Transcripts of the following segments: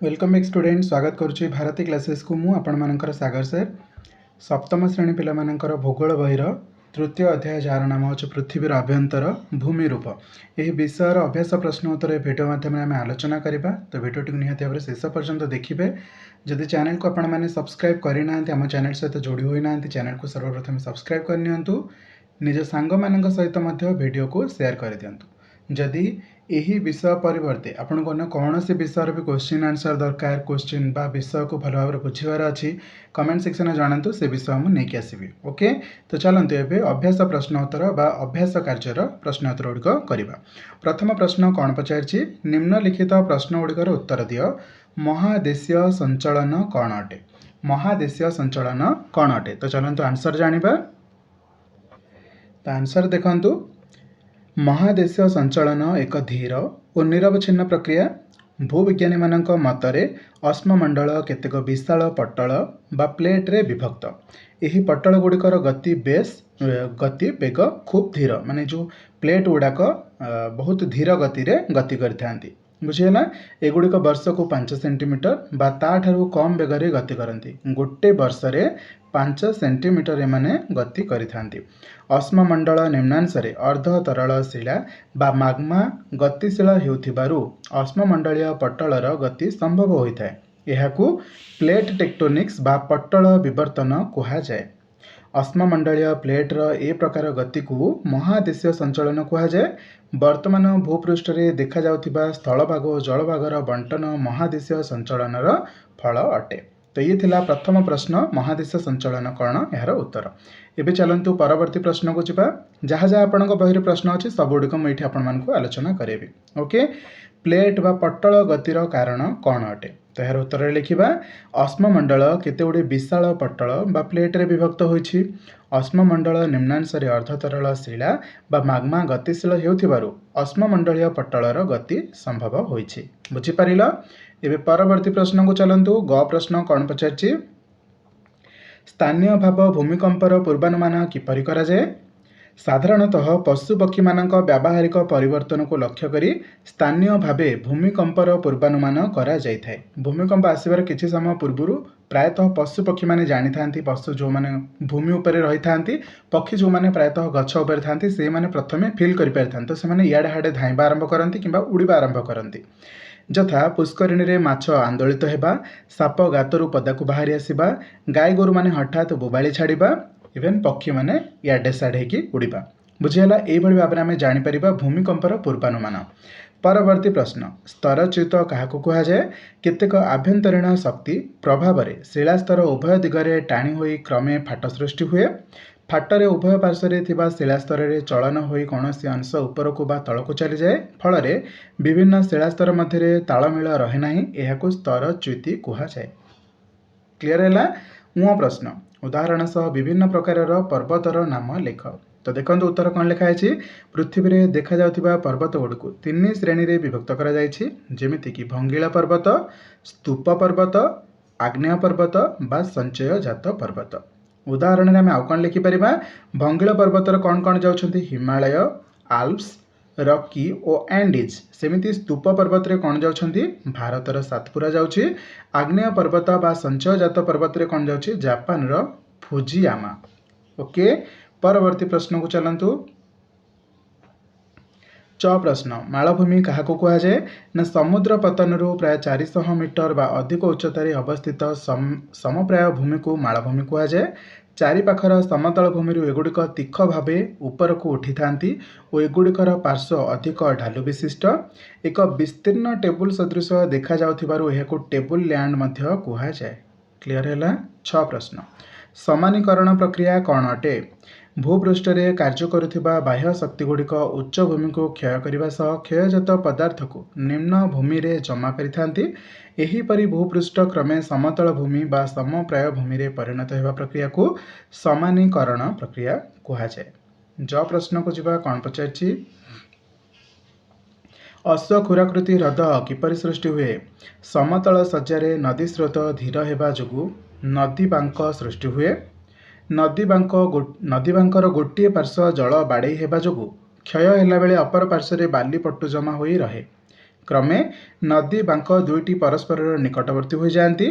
Welcome back student स्वागत करुच्ची Bharti classes को मु आपण मानकर सागर सर सप्तम श्रेणी पिला मानकर भूगोल बहिर तृतीय अध्याय जार नाम हो पृथ्वीर अभ्यंतर भूमि रूप यह विषयर अभ्यास प्रश्न उत्तर भिडियो माध्यम आम आलोचना करवा। तो भिडियोटी निहाती भाव शेष पर्यंत देखिए। जदि चैनल को आपण मैंने सब्सक्राइब करना आम चैनल सहित जोड़ी होना चैनल को सर्वप्रथम सब्सक्राइब करनी निज सांग मान सहित भिडियो को शेयर कर दिंतु। जदि यही विषय परिवर्ते आपण को कौन से विषय भी क्वेश्चन आंसर दरकार क्वेश्चन बा विषय को भल भाव बुझार अच्छी कमेंट सेक्शन में जनातु से विषय मुझे नहीं आसबि। ओके तो चलते एवं अभ्यास प्रश्न उत्तर बा अभ्यास कार्यर प्रश्न उत्तर गुड़िक करवा। प्रथम प्रश्न कौन पचारि निम्नलिखित प्रश्न गुड़िकर उत्तर दियो। महादेशीय संचलन कौन अटे? महादेशीय संचलन कौन अटे? तो चलते आंसर जानिबा। तो आंसर देखंतु महादेशीय संचलन एक धीर और निरवच्छिन्न प्रक्रिया। भूविज्ञानी मानक मतरे अश्ममंडल केतेक विशाल पटल बा प्लेट रे विभक्त। यही पटल गुड़िकर गति बेग खूब धीर माने जो प्लेट गुड़ाक बहुत धीर गति रे गति करथांती। बुझीगला। एगुड़िक वर्ष को 5 सेंटीमीटर बा ताठारु कम बेगरे गति करती। गोटे वर्ष रे 5 सेंटीमीटर एमाने गति करिथांती। अश्ममंडल निम्नांशरे अर्ध तरल शिला बा माग्मा गतिशील हेउथिबारु अश्ममंडलीय पटलर गति संभव होइथाय। एहाकू प्लेट टेक्टोनिक्स बा पटल विवर्तन कहा जाए। अश्ममंडलीय प्लेटर ए प्रकार गति को महादेशीय संचलन कहा जाए। वर्तमान भूपृष्ठ रे देखा जाउथिबा स्थलभाग और जलभागर बंटन महादेशीय संचलनर फल अटे। तो ये थिला प्रथम प्रश्न महादेशीय संचलन कौन यार उत्तर। एबे चलंतु परवर्ती प्रश्न को जिबा। जहाँ जहाँ आपन बहिर प्रश्न अच्छी सबुड़िक मुझे आपण आलोचना करेबी। ओके प्लेट बा पटल गतिर कारण कौन अटे? तो यार उत्तर लिखा अश्ममंडल केते गुड़े विशाल पटल बा प्लेट रे विभक्त होइछि। अश्ममंडल निम्नांशरे अर्धतरल शिला बा माग्मा गतिशील हेउथिबारु अश्ममंडलीय पटलर गति संभव होइछि। बुझी पारिल। एबे परवर्ती प्रश्न को चलंतु। ग प्रश्न कौन पचारछि? स्थानीय भाव भूमिकंपर पूर्वानुमान किपरि करा जाए? साधारणतः पशुपक्षी मानक व्यावहारिक परिवर्तन को लक्ष्य करी स्थानीय भावे भूमिकंपर पूर्वानुमान करा जाय थाए। भूमिकंप आसबार किछि समय पूर्व प्रायतः पशुपक्षी माने जानी थांती। पशु जो माने भूमि उपरे रही थांती, पक्षी जो माने प्रायतः गछ उपरे थांती से माने प्रथमे फील करि पारि थांती। तो से माने इयाडे हाडे धाइबा आरंभ करंती किंबा उड़ीबा आरंभ करंती। जथा पुष्करिणी रे माछ आंदोलित हेबा, साप गातरु पदाकु बाहरी आसिबा, गाय गोरु माने हठात बोबाली छाड़िबा, इवेन पक्षी माने इयाडे साडे की उड़ीबा। बुझीगला। एई भली भाबरे आमे जानि परिबा भूमिकंपर पूर्वानुमान। परवर्ती प्रश्न स्तरच्युत काहाकु कहा जाए? केतेक आभ्यंतरीण शक्ति प्रभाव रे शिलास्तर उभय दिगरे टाणी होई क्रमे फाट सृष्टि हुए। फाटरे उभय पार्श्व थिबा शिलास्तर रे चलन होई कौनसी अंश उपरकू बा तलकू चली जाए। फल विभिन्न शिलास्तर मध्य तालमेल रहे नाही। एहाकू स्तरच्युति कहा जाए। क्लियर है? उह प्रश्न उदाहरण सह विभिन्न प्रकार पर्वतर नाम लेख। तो देखो उत्तर कौन लिखाई? पृथ्वी रे देखा जाउथिबा पर्वत गुड़िक 3 श्रेणी रे विभक्त करा जायछि, जेमिति कि भंगिला पर्वत, स्तूप पर्वत, आग्नेय पर्वत बा संचय जात पर्वत। उदाहरण में आउ कौन लिखिपर? भंगिला पर्वतर कौन कौन जाउछन्ति? हिमालय, आल्प्स, रॉकी और एंडीज। सेमिति स्तूप पर्वत रे कौन जाउछन्ति? भारतर सातपुरा जाउछि। आग्नेय पर्वत बा संचय जात पर्वत रे कौन जाउछि? जापान रो फुजियामा। ओके परवर्ती प्रश्न को चलंतु। च प्रश्न मालभूमि काहाकु कहा जाए? ना समुद्र पतनरु प्राय 400 मीटर बा अधिक उच्चतार अवस्थित समप्राय भूमि को मालभूमि कहा जाए। चारि पाखर समतल भूमि एगुड़िक तीख भावे ऊपर को उठी थांती और एगुड़िकर पार्श्व अधिक ढालु विशिष्ट। एक विस्तीर्ण टेबुल सदृश देखा जाउथिबारु एहाकु टेबुल लैंड मध्य कहा जाए। क्लियर है? 6 प्रश्न समानीकरण प्रक्रिया कौन अटे? भूपृष्ठ रे कार्य करुथिबा बाह्य शक्ति गुड़िक उच्च भूमि को क्षय करने सह क्षयजात पदार्थ को निम्न भूमि रे जमा करिथांती। एहीपरि भूपृष्ठ क्रमे समतल भूमि बा समप्राय भूमि रे परिणत हेबा प्रक्रिया को समानीकरण प्रक्रिया कहा जाए। ज प्रश्न को जिबा। कौन पचारछि? अश्वखुराकृति ह्रद किपरि सृष्टि हुए? समतल सज्जारे नदी स्रोत धीर हेबा जोगु नदी बांक सृष्टि हुए। नदी बांकर गोटे पार्श्व जल बाड़े हेबा जोगु क्षय होला बेले अपर पार्श्व रे बाली पट्टु जमा होई रहे। क्रमे नदी बांक दुईटी परस्पर निकटवर्ती हो जाती।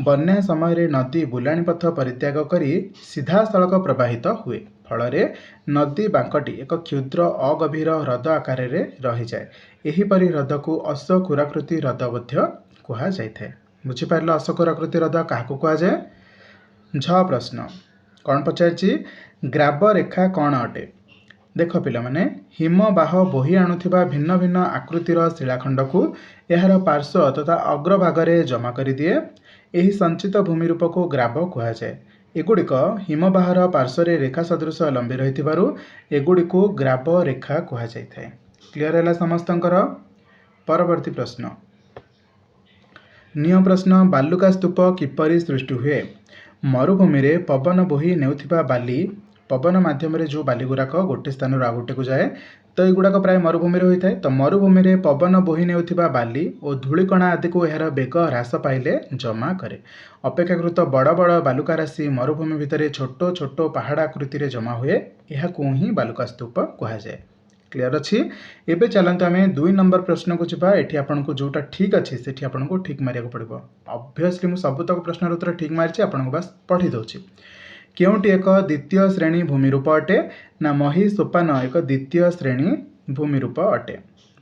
बन्या समय नदी बुलाणी पथ परित्याग करी सीधा सड़क प्रवाहित हुए फल नदी बांकटी एक क्षुद्र अगभीर ह्रद आकार रही जाए। एहीपरि ह्रद को अश्वक्षुराकृति ह्रद कहुए। बुझीपार अश्वक्षुराकृति ह्रद क्या कहुए। झ प्रश्न कौन पचार ग्राब रेखा कौन अटे। देख पिला माने हिमबाह बोही आणुथिबा भिन्न भिन्न आकृतिर शिलाखंड को यार पार्श्व तथा अग्रभागे जमा कर दिए। यही संचित भूमि रूप को ग्राब कहुए। एगुड़िक हिमबाहर पार्श्व रेखा सदृश लंबी रही एगुड़ी ग्राब रेखा कहुए। क्लियर है समस्तंकर। परवर्ती प्रश्न निय प्रश्न बालुका स्तूप किपरि सृष्टि हुए। मरुभूमि रे पवन बोही नेउथिबा बाली पवन माध्यम जो बाली गुड़ाक गोटे स्थान आ गोटे को जाए तो युड़ाक प्राय मरुभूमि होता है। तो मरुभूमि रे पवन बोही नेउथिबा बाली और धूलिकणा आदि को यार बेग ह्रास पाइले जमा करे। अपेक्षाकृत बड़ बड़ बालुका राशि मरुभूमि भितर छोट छोट पहाड़ आकृति जमा हुए यह ही बालुका स्तूप कहुए। क्लियर अच्छी। एबे चलते आम 2 नंबर प्रश्न को जावा। ये आपन को जोटा ठीक अच्छे से आपन को ठीक मारिया पड़ो। ऑब्वियसली मुझे सबुतक प्रश्न उत्तर ठीक मारी आपन को बस पढ़ी दूसरी। केउटी एक द्वितीय श्रेणी भूमिरूप अटे ना मही सोपान एक द्वितीय श्रेणी भूमिरूप अटे।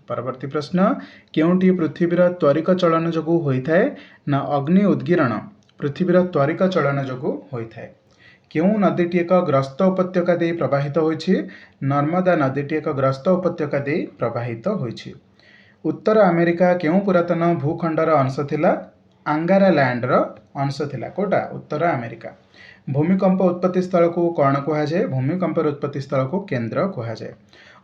परवर्ती प्रश्न केउटी पृथ्वीर त्वरिक चलन जोगु होइथाय ना अग्नि उद्गीरण पृथ्वीर त्वरिक चलन जोगु होइथाय। केउ नदीटी एक ग्रस्त उपत्यका दे प्रवाहित होइछि। नर्मदा नदीटी एक ग्रस्त उपत्यका दे प्रवाहित होइछि। उत्तर अमेरिका केउ पुरातन भूखंडर अंश थिला। आंगारा लैंडर अंश थिला कोटा उत्तर अमेरिका। भूमिकंप उत्पत्ति स्थल को कौन कहुए। भूमिकंप उत्पत्ति स्थल को केंद्र कहुए।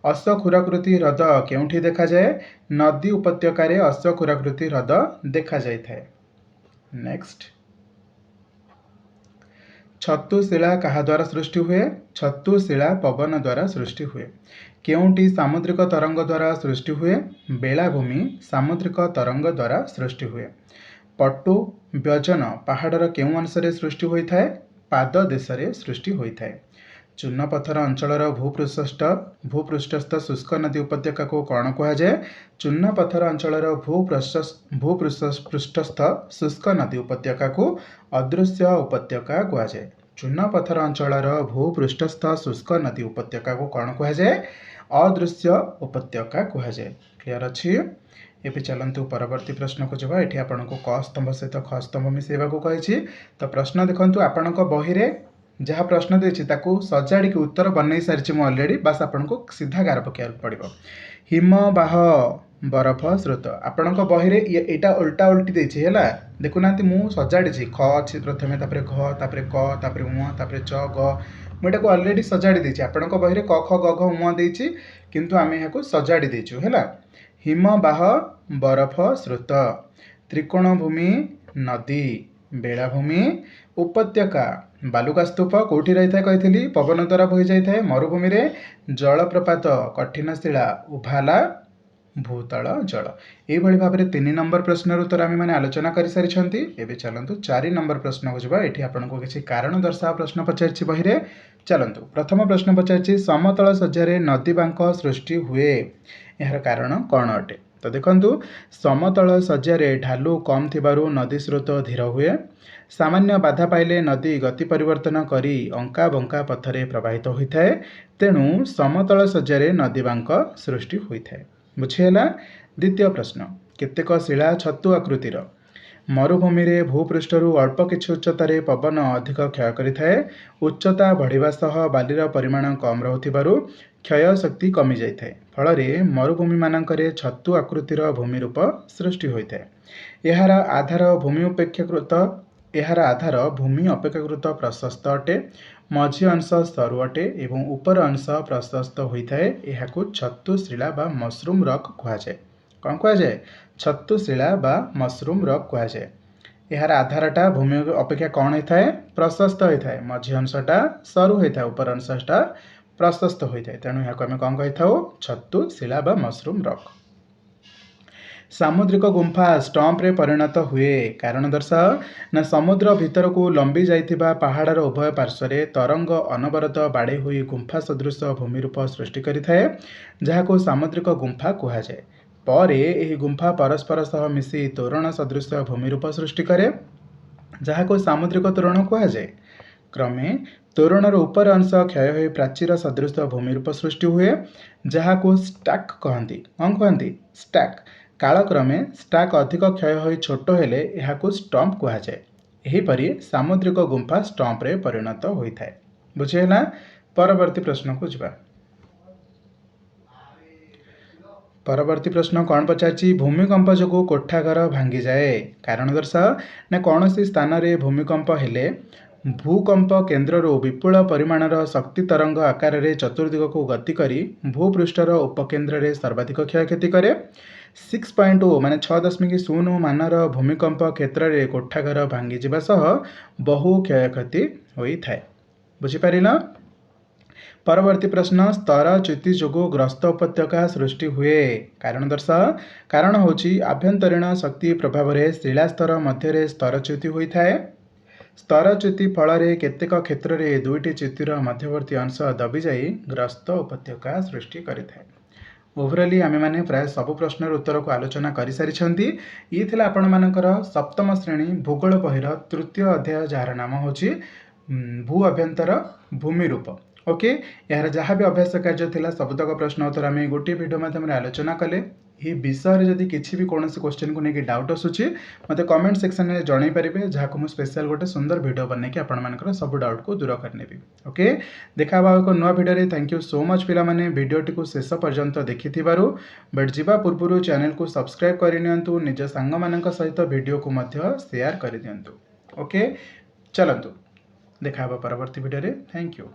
अश्वक्षुराकृति ह्रद केउठी देखा जाए। नदी उपत्यकार अश्वक्षुराकृति ह्रद देखा जाए। नेक्स्ट छत्तुशिला कहा द्वारा सृष्टि हुए। छत्तुशिला पवन द्वारा सृष्टि हुए। केउटी सामुद्रिक तरंग द्वारा सृष्टि हुए। बेलाभूमि सामुद्रिक तरंग द्वारा सृष्टि हुए। पट्टु व्यजन पहाड़र केउ अंश सृष्टि होता है। पाद देश सृष्टि होता है। चूर्णपथर अंचल भूपृष्ठस्थ शुष्क नदी उपत्यका को कौन कहुए। चूर्णपथर अंचल भूपृष्ठस्थ शुष्क नदी उपत्यका को अदृश्य उपत्यका कहुए। चूर्णपथर अंचल भूपृष्ठस्थ शुष्क नदी उपत्यका को कौन कहुए। अदृश्य उपत्यका कहुए। क्लियर अच्छी। ये चलतु परवर्ती प्रश्न को जब ये आपन को क स्तंभ सहित ख स्तंभ मिसेवा को कही। तो प्रश्न देखु आपण बही रे जहाँ प्रश्न देछि ताकू सजाड़ी के उत्तर बनई सारी मुझे अलरेडी बस आपन को सीधा गार पकड़ पड़ो। हिमबाह बरफ स्रोत आपण बही रे एटा उल्टा उल्टी देछि हैला। देखुना मु सजाड़ी ख अच्छी प्रथमे तापरे घ तापरे क तापरे उ तापरे च ग मुझे को अलरेडी सजाड़ी देछि। आपण बही रे क ख ग घ उ देछि किंतु आमे याको सजाड़ी देछु हैला। हिमबाह बरफ स्रोत त्रिकोण भूमि नदी बेलाभूमि उपत्यका बालुका स्तूप कौटी रही था कही पवन द्वारा बोही जाए। मरुभूमि रे जलप्रपात कठिन शिला उभाला भूतल जल। यही भाव में 3 नंबर प्रश्न उत्तर आम मैंने आलोचना कर सारी। एवं चलतु 4 नंबर प्रश्न को जावा। ये आपन को किसी कारण दर्शा प्रश्न पचार बही रे। चलतु प्रथम प्रश्न पचार समतल सज्जार नदी बांक सृष्टि हुए यार कारण कौन अटे। तो देखंतु समतल सज्जार ढालू कम थिबारु नदी स्रोत धीर हुए। सामान्य बाधा पाइले नदी गति परिवर्तन करी अंका बंका पथरे प्रवाहित होता है। तेणु समतल सज्जार नदी बांक सृष्टि होता है। बुझीगला। द्वितीय प्रश्न केतेक शिला छत्तु आकृतिर मरुभूमि रे भूपृष्ठरु अल्प किछि उच्चतार पवन अधिक क्षय करिथाए। उच्चता बढ़िबा सह बालीर परिमाण कम रहुथिबारु क्षय शक्ति कमी जाइथाए। फल मरुभूमि मानकरे छत्तु आकृतिर भूमि रूप सृष्टि होता है। यार आधार भूमि अपेक्षाकृत प्रशस्त अटे। मझी अंश सरू अटे एवं उपर अंश प्रशस्त होता है। यह छत्तुशिला बा मशरूम रॉक कहुए। कौन कहुए। छत्तुशिला बा मशरूम रॉक कहुए। यार आधारटा भूमि अपेक्षा कौन होता है प्रशस्त होता है। मझी अंशटा सरू होता है उपर अंशटा प्रशस्त होता है। तेणु यहाँ आम कौन कही था छत्तुशिला बा मशरूम रॉक। सामुद्रिक गुंफा स्टंप रे परिणत हुए कारण दर्शा ना समुद्र भीतर को लंबी जाइथिबा पहाड़र उभय पार्श्व तरंग अनवरत बाड़े हुई गुंफा सदृश भूमि रूप सृष्टि करिथाए जहाको सामुद्रिक गुंफा कहुए। ପରେ ଏହି ଗୁମ୍ଫା परस्पर सह मिसी तोरण सदृश भूमिरूप सृष्टि करे जहाको सामुद्रिक तोरण कुहाଯାଏ। क्रमे तोरणर उपर अंश क्षय हो प्राचीर सदृश भूमिरूप सृष्टि हुए जहाको स्टाक कहती। कौन कहती? स्टाक। कालक्रमे स्टाक अधिक क्षय हो छोट हेले एहाको स्टम्प कुहाଯାଏ। एहीपरि सामुद्रिक गुंफा स्टम्प्रे परिणत होइथाए। बुझिहेला? परवर्ती प्रश्न को जिबा। परवर्ती प्रश्न कौन पचारछि? भूमिकंप जोगु कोठाघर भांगी जाए। कारण दर्शाओ ना कौन सी स्थान रे भूमिकंप हेले भूकंप केन्द्रରୁ विपुल परिमाणर शक्ति तरंग आकार रे चतुर्दिग को गति करी भूपृष्ठर उपकेन्द्र सर्वाधिक क्षयक्षति करे। 6.0 माने 6.0 मानर भूमिकंप क्षेत्र रे कोठाघर भांगी जिबा सह बहु क्षयक्षति होइथाए। बुझिपारिल? परवर्ती प्रश्न स्तरच्युति जोगु ग्रस्त उपत्यका सृष्टि हुए। कारण दर्शाओ। कारण होची आभ्यंतरीण शक्ति प्रभाव रे शिलास्तर मध्य स्तरच्युति होइथाए। स्तरच्युति फल केतेक क्षेत्र में दुईटी च्युतिर मध्यवर्ती अंश दबी जाई ग्रस्त उपत्यका सृष्टि करिथाए। ओभरअली आमे माने प्राय सब प्रश्नर उत्तर को आलोचना कर सारी। ये थिला आपण मानकर सप्तम श्रेणी भूगोल बहिर तृतीय अध्याय जार नाम होची भू अभ्यंतर भूमिरूप। ओके, यार जहाँ भी अभ्यास कार्य थिला सबतक प्रश्न उत्तर आम गोटे वीडियो माध्यम आलोचना कले। ये विषय रे जदि किसी भी कौन क्वेश्चन को लेकिन डाउट आसूची मते कमेंट सेक्शन में जणाई पारे जहाँ को स्पेशल गोटे सुंदर वीडियो बन के आपण सब डाउट को दूर करनेबी। ओके, देखा एक नुआ video. Thank you so much पिला माने वीडियोटी को शेष पर्यंत देखिथिबारु। बट जीवा पूर्व चैनल को सब्सक्राइब करनियंतु निज सांग मानक सहित वीडियो को मध्य शेयर कर दियंतु। ओके, चलंतु देखा परवर्ती वीडियो रे। Thank you.